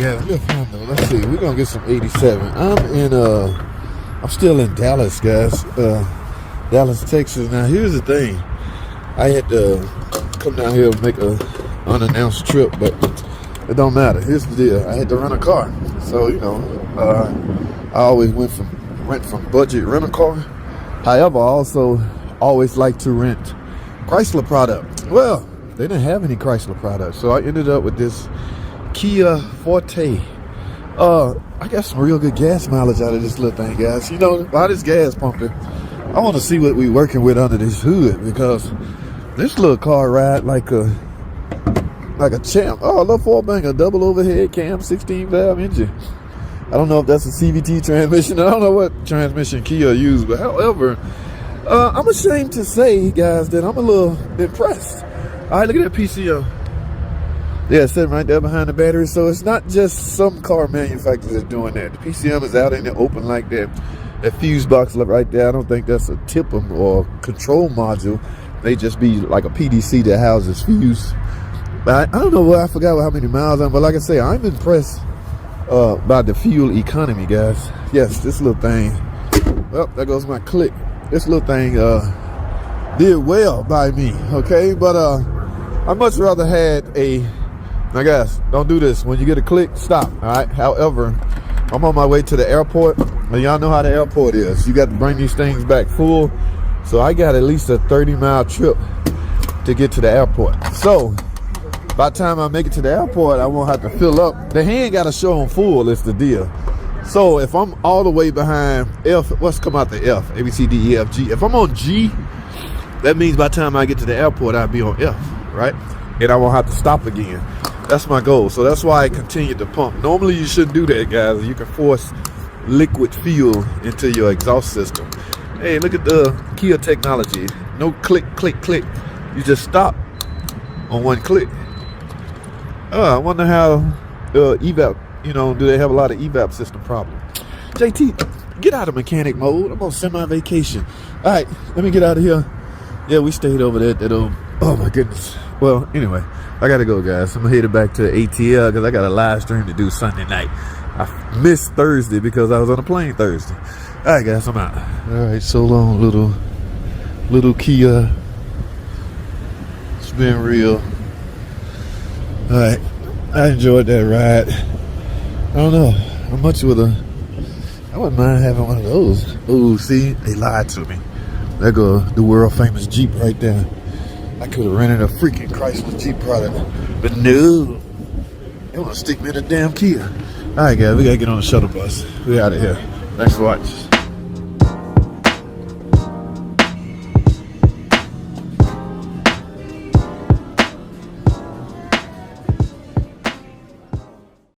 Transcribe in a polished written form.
guys, let's see. We're gonna get some 87. I'm still in Dallas, guys. Dallas, Texas. Now, here's the thing. I had to come down here and make a unannounced trip, but it don't matter. Here's the deal. I had to rent a car, so I always rent from budget rent a car. However, I also always like to rent Chrysler product. Well, they didn't have any Chrysler products, so I ended up with this Kia Forte. I got some real good gas mileage out of this little thing, guys. By this gas pumping, I want to see what we working with under this hood, because this little car ride like a champ. Oh, a little four-banger, double overhead cam, 16-valve engine. I don't know if that's a CVT transmission. I don't know what transmission Kia used, but however, I'm ashamed to say, guys, that I'm a little impressed. All right, look at that PCO. Yeah, it's sitting right there behind the battery. So it's not just some car manufacturers that's doing that. The PCM is out in the open like that. That fuse box right there, I don't think that's a TIPM or control module. They just be like a PDC that houses fuse. But I don't know I forgot how many miles on, but like I say, I'm impressed by the fuel economy, guys. Yes, this little thing, well, there goes my click. This little thing did well by me, okay? But I much rather had now guys, don't do this. When you get a click, stop, all right? However, I'm on my way to the airport, and y'all know how the airport is. You got to bring these things back full. So I got at least a 30-mile trip to get to the airport. So by the time I make it to the airport, I won't have to fill up. The hand got to show on full, is the deal. So if I'm all the way behind F, what's come out the F? A, B, C, D, E, F, G. If I'm on G, that means by the time I get to the airport, I'll be on F, right? And I won't have to stop again. That's my goal. So that's why I continue to pump. Normally you shouldn't do that, guys. You can force liquid fuel into your exhaust system. Hey, look at the Kia technology. No click, click, click. You just stop on one click. I wonder how evap, do they have a lot of evap system problems? JT, get out of mechanic mode. I'm on semi-vacation. All right, let me get out of here. Yeah, we stayed over there at that old, oh my goodness. Well, anyway, I gotta go, guys. I'm headed back to ATL because I got a live stream to do Sunday night. I missed Thursday because I was on a plane Thursday. All right, guys, I'm out. All right, so long, little Kia. It's been real. All right, I enjoyed that ride. I don't know how much I wouldn't mind having one of those. Oh, see, they lied to me. There go the world famous Jeep right there. I could have rented a freaking Chrysler Jeep product, but no, they want to stick me in a damn Kia. All right, guys, we gotta get on the shuttle bus. We out of here. Thanks for watching.